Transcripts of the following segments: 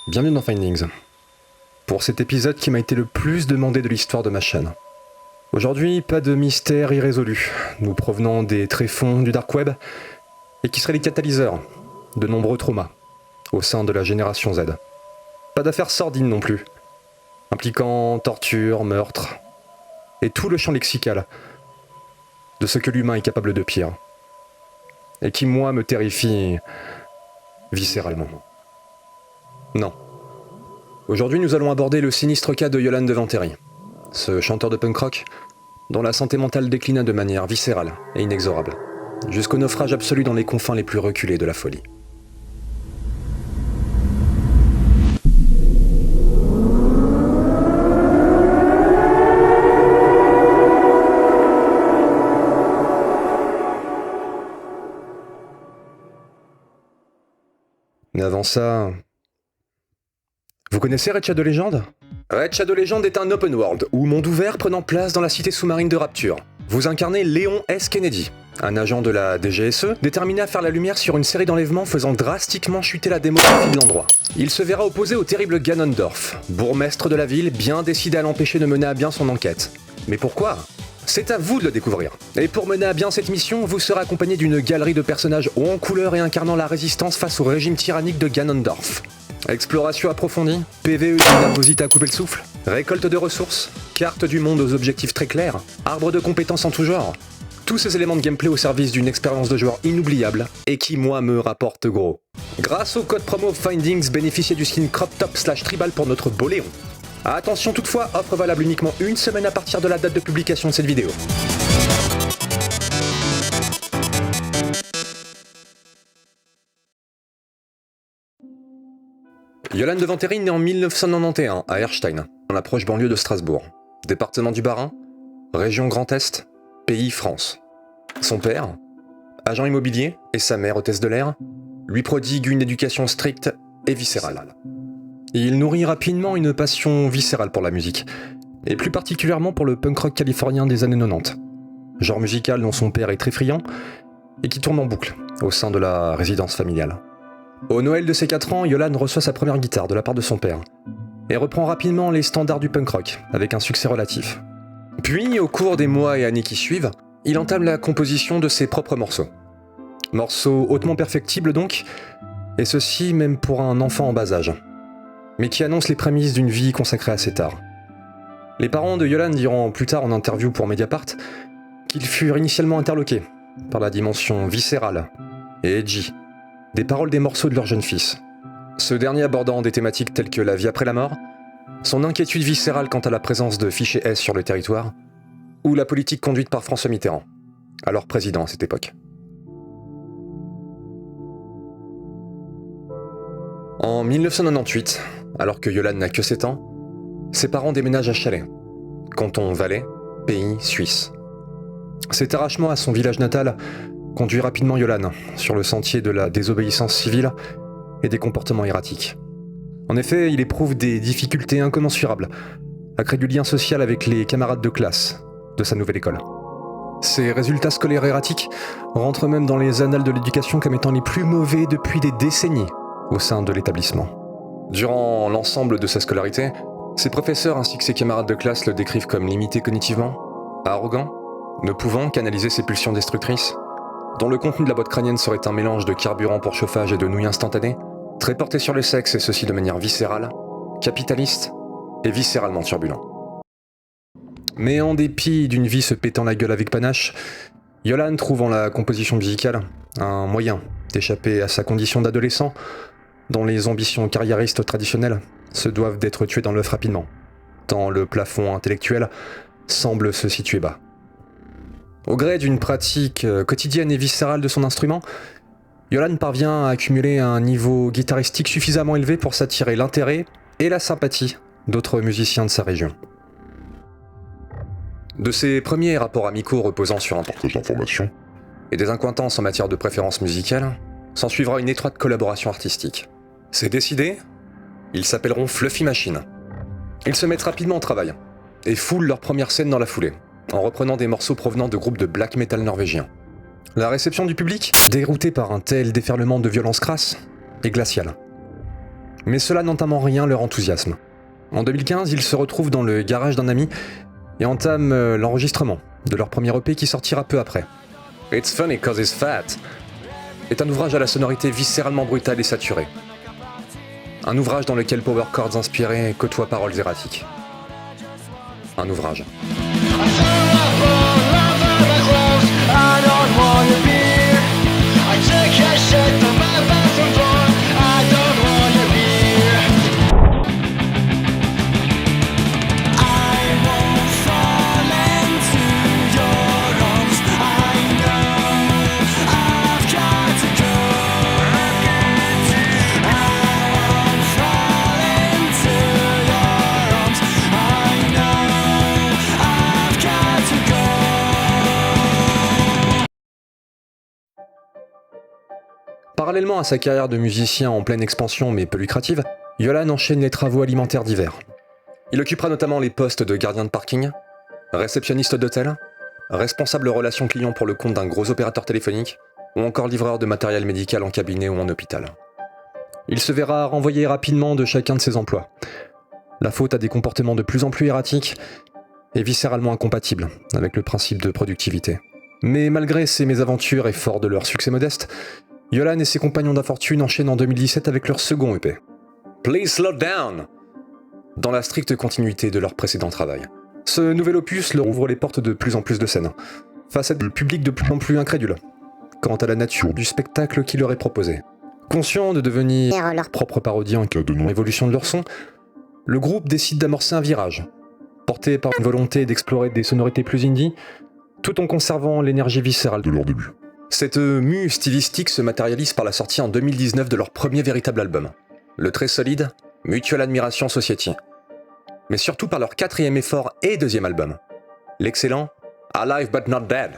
Bienvenue dans Findings, pour cet épisode qui m'a été le plus demandé de l'histoire de ma chaîne. Aujourd'hui, pas de mystère irrésolu, nous provenons des tréfonds du dark web, et qui seraient les catalyseurs de nombreux traumas au sein de la génération Z. Pas d'affaires sordides non plus, impliquant torture, meurtre, et tout le champ lexical de ce que l'humain est capable de pire, et qui, moi, me terrifie viscéralement. Non. Aujourd'hui, nous allons aborder le sinistre cas de Yolan Devanteri, ce chanteur de punk rock dont la santé mentale déclina de manière viscérale et inexorable, jusqu'au naufrage absolu dans les confins les plus reculés de la folie. Mais avant ça... Vous connaissez Red Shadow Legend ? Red Shadow Legend est un open world, ou monde ouvert prenant place dans la cité sous-marine de Rapture. Vous incarnez Léon S. Kennedy, un agent de la DGSE, déterminé à faire la lumière sur une série d'enlèvements faisant drastiquement chuter la démographie de l'endroit. Il se verra opposé au terrible Ganondorf, bourgmestre de la ville, bien décidé à l'empêcher de mener à bien son enquête. Mais pourquoi ? C'est à vous de le découvrir. Et pour mener à bien cette mission, vous serez accompagné d'une galerie de personnages hauts en couleur et incarnant la résistance face au régime tyrannique de Ganondorf. Exploration approfondie, PVE d'une nervosité à couper le souffle, récolte de ressources, carte du monde aux objectifs très clairs, arbre de compétences en tout genre. Tous ces éléments de gameplay au service d'une expérience de joueur inoubliable et qui, moi, me rapporte gros. Grâce au code promo Findings, bénéficiez du skin crop top /tribal pour notre beau Léon. Attention toutefois, offre valable uniquement une semaine à partir de la date de publication de cette vidéo. Yolan Devanteri naît en 1991 à Erstein, dans la proche banlieue de Strasbourg. Département du Bas-Rhin, région Grand Est, pays France. Son père, agent immobilier, et sa mère, hôtesse de l'air, lui prodiguent une éducation stricte et viscérale. Il nourrit rapidement une passion viscérale pour la musique, et plus particulièrement pour le punk rock californien des années 90, genre musical dont son père est très friand et qui tourne en boucle au sein de la résidence familiale. Au Noël de ses 4 ans, Yolan reçoit sa première guitare de la part de son père, et reprend rapidement les standards du punk rock, avec un succès relatif. Puis, au cours des mois et années qui suivent, il entame la composition de ses propres morceaux. Morceaux hautement perfectibles donc, et ceci même pour un enfant en bas âge, mais qui annoncent les prémices d'une vie consacrée à cet art. Les parents de Yolan diront plus tard en interview pour Mediapart qu'ils furent initialement interloqués par la dimension viscérale et edgy des paroles des morceaux de leur jeune fils. Ce dernier abordant des thématiques telles que la vie après la mort, son inquiétude viscérale quant à la présence de fichiers S sur le territoire, ou la politique conduite par François Mitterrand, alors président à cette époque. En 1998, alors que Yolan n'a que 7 ans, ses parents déménagent à Chalais, canton Valais, pays suisse. Cet arrachement à son village natal conduit rapidement Yolan sur le sentier de la désobéissance civile et des comportements erratiques. En effet, il éprouve des difficultés incommensurables à créer du lien social avec les camarades de classe de sa nouvelle école. Ses résultats scolaires erratiques rentrent même dans les annales de l'éducation comme étant les plus mauvais depuis des décennies au sein de l'établissement. Durant l'ensemble de sa scolarité, ses professeurs ainsi que ses camarades de classe le décrivent comme limité cognitivement, arrogant, ne pouvant canaliser ses pulsions destructrices, dont le contenu de la boîte crânienne serait un mélange de carburant pour chauffage et de nouilles instantanées, très porté sur le sexe et ceci de manière viscérale, capitaliste et viscéralement turbulent. Mais en dépit d'une vie se pétant la gueule avec panache, Yolan trouve en la composition musicale un moyen d'échapper à sa condition d'adolescent dont les ambitions carriéristes traditionnelles se doivent d'être tuées dans l'œuf rapidement, tant le plafond intellectuel semble se situer bas. Au gré d'une pratique quotidienne et viscérale de son instrument, Yolan parvient à accumuler un niveau guitaristique suffisamment élevé pour s'attirer l'intérêt et la sympathie d'autres musiciens de sa région. De ses premiers rapports amicaux reposant sur un partage d'informations et des accointances en matière de préférences musicales, s'ensuivra une étroite collaboration artistique. C'est décidé, ils s'appelleront Fluffy Machine. Ils se mettent rapidement au travail et foulent leur première scène dans la foulée, en reprenant des morceaux provenant de groupes de black metal norvégiens. La réception du public, déroutée par un tel déferlement de violence crasse, est glaciale. Mais cela n'entame en rien leur enthousiasme. En 2015, ils se retrouvent dans le garage d'un ami et entament l'enregistrement de leur premier EP qui sortira peu après. It's Funny 'Cause It's Fat est un ouvrage à la sonorité viscéralement brutale et saturée. Un ouvrage dans lequel power chords inspirés côtoient paroles erratiques. Un ouvrage. Parallèlement à sa carrière de musicien en pleine expansion mais peu lucrative, Yolan enchaîne les travaux alimentaires divers. Il occupera notamment les postes de gardien de parking, réceptionniste d'hôtel, responsable relations clients pour le compte d'un gros opérateur téléphonique, ou encore livreur de matériel médical en cabinet ou en hôpital. Il se verra renvoyé rapidement de chacun de ses emplois. La faute à des comportements de plus en plus erratiques et viscéralement incompatibles avec le principe de productivité. Mais malgré ces mésaventures et fort de leur succès modeste, Yolan et ses compagnons d'infortune enchaînent en 2017 avec leur second EP. Please Slow Down, dans la stricte continuité de leur précédent travail. Ce nouvel opus leur ouvre les portes de plus en plus de scènes, face à des publics de plus en plus incrédules, quant à la nature du spectacle qui leur est proposé. Conscient de devenir leur propre parodie en cas de non-évolution de leur son, le groupe décide d'amorcer un virage, porté par une volonté d'explorer des sonorités plus indie, tout en conservant l'énergie viscérale de leur début. Cette mue stylistique se matérialise par la sortie en 2019 de leur premier véritable album, le très solide Mutual Admiration Society, mais surtout par leur quatrième effort et deuxième album, l'excellent Alive But Not Dead.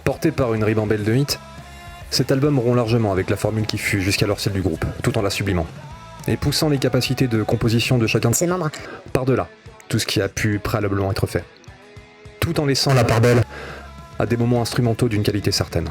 Porté par une ribambelle de hits, cet album rompt largement avec la formule qui fut jusqu'alors celle du groupe, tout en la sublimant, et poussant les capacités de composition de chacun de ses membres par-delà tout ce qui a pu préalablement être fait, tout en laissant la part belle à des moments instrumentaux d'une qualité certaine.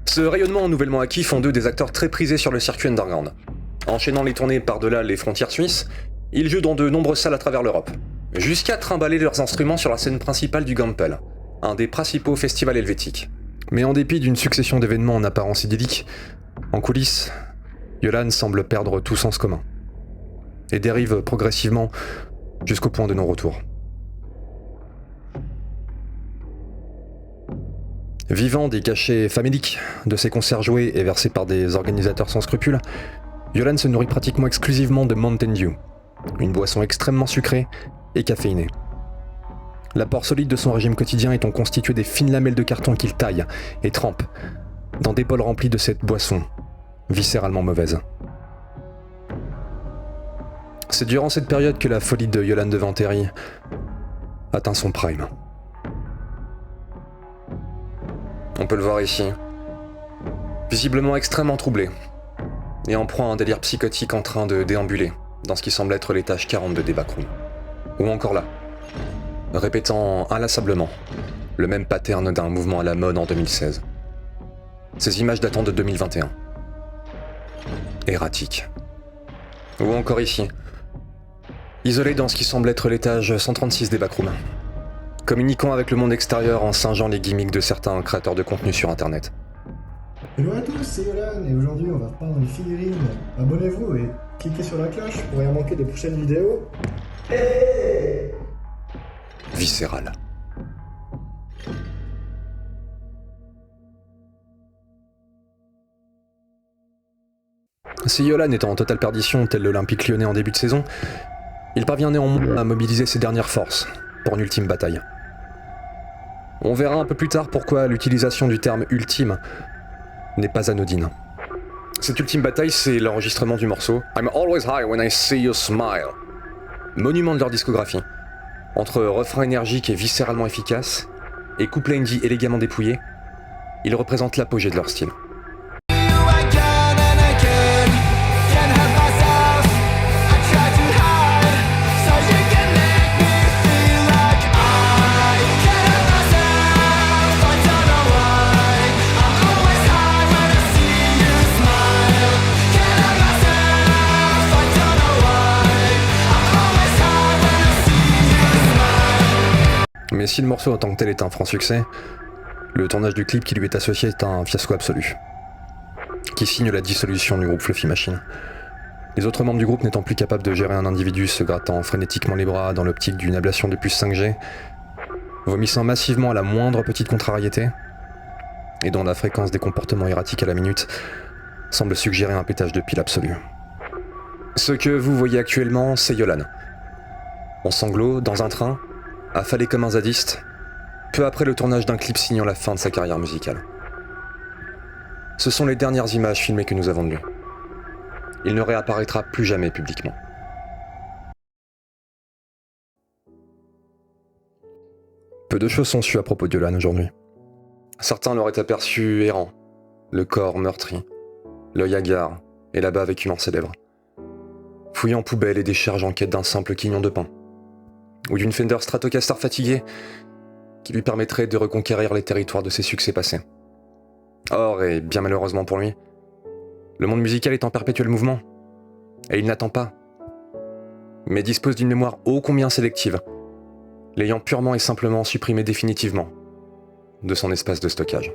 Ce rayonnement nouvellement acquis font d'eux des acteurs très prisés sur le circuit underground. Enchaînant les tournées par-delà les frontières suisses, ils jouent dans de nombreuses salles à travers l'Europe, jusqu'à trimballer leurs instruments sur la scène principale du Gampel, un des principaux festivals helvétiques. Mais en dépit d'une succession d'événements en apparence idylliques, en coulisses, Yolan semble perdre tout sens commun, et dérive progressivement jusqu'au point de non-retour. Vivant des cachets faméliques de ses concerts joués et versés par des organisateurs sans scrupules, Yolan se nourrit pratiquement exclusivement de Mountain Dew, une boisson extrêmement sucrée et caféinée. L'apport solide de son régime quotidien étant constitué des fines lamelles de carton qu'il taille et trempe dans des bols remplis de cette boisson, viscéralement mauvaise. C'est durant cette période que la folie de Yolan de Vantéry atteint son prime. On peut le voir ici, visiblement extrêmement troublé, et en proie à un délire psychotique en train de déambuler dans ce qui semble être l'étage 42 des backrooms. Ou encore là, répétant inlassablement le même pattern d'un mouvement à la mode en 2016. Ces images datant de 2021. Erratique. Ou encore ici, isolé dans ce qui semble être l'étage 136 des backrooms, communiquant avec le monde extérieur en singeant les gimmicks de certains créateurs de contenu sur internet. Hello à tous, c'est Yolan et aujourd'hui on va reprendre une figurine. Abonnez-vous et cliquez sur la cloche pour rien manquer des prochaines vidéos. Viscéral. Si Yolan est en totale perdition tel l'Olympique lyonnais en début de saison, il parvient néanmoins à mobiliser ses dernières forces pour une ultime bataille. On verra un peu plus tard pourquoi l'utilisation du terme ultime n'est pas anodine. Cette ultime bataille, c'est l'enregistrement du morceau I'm always high when I see you smile. Monument de leur discographie. Entre refrain énergique et viscéralement efficace, et couplet indie élégamment dépouillé, ils représentent l'apogée de leur style. Mais si le morceau en tant que tel est un franc succès, le tournage du clip qui lui est associé est un fiasco absolu, qui signe la dissolution du groupe Fluffy Machine. Les autres membres du groupe n'étant plus capables de gérer un individu se grattant frénétiquement les bras dans l'optique d'une ablation de puce 5G, vomissant massivement à la moindre petite contrariété, et dont la fréquence des comportements erratiques à la minute semble suggérer un pétage de pile absolu. Ce que vous voyez actuellement, c'est Yolan. En sanglots, dans un train, affalé comme un zadiste, peu après le tournage d'un clip signant la fin de sa carrière musicale. Ce sont les dernières images filmées que nous avons de lui. Il ne réapparaîtra plus jamais publiquement. Peu de choses sont sues à propos de Yolan aujourd'hui. Certains l'auraient aperçu errant, le corps meurtri, l'œil hagard et la bave écumant ses lèvres, fouillant poubelles et décharges en quête d'un simple quignon de pain, ou d'une Fender Stratocaster fatiguée qui lui permettrait de reconquérir les territoires de ses succès passés. Or, et bien malheureusement pour lui, le monde musical est en perpétuel mouvement, et il n'attend pas, mais dispose d'une mémoire ô combien sélective, l'ayant purement et simplement supprimé définitivement de son espace de stockage.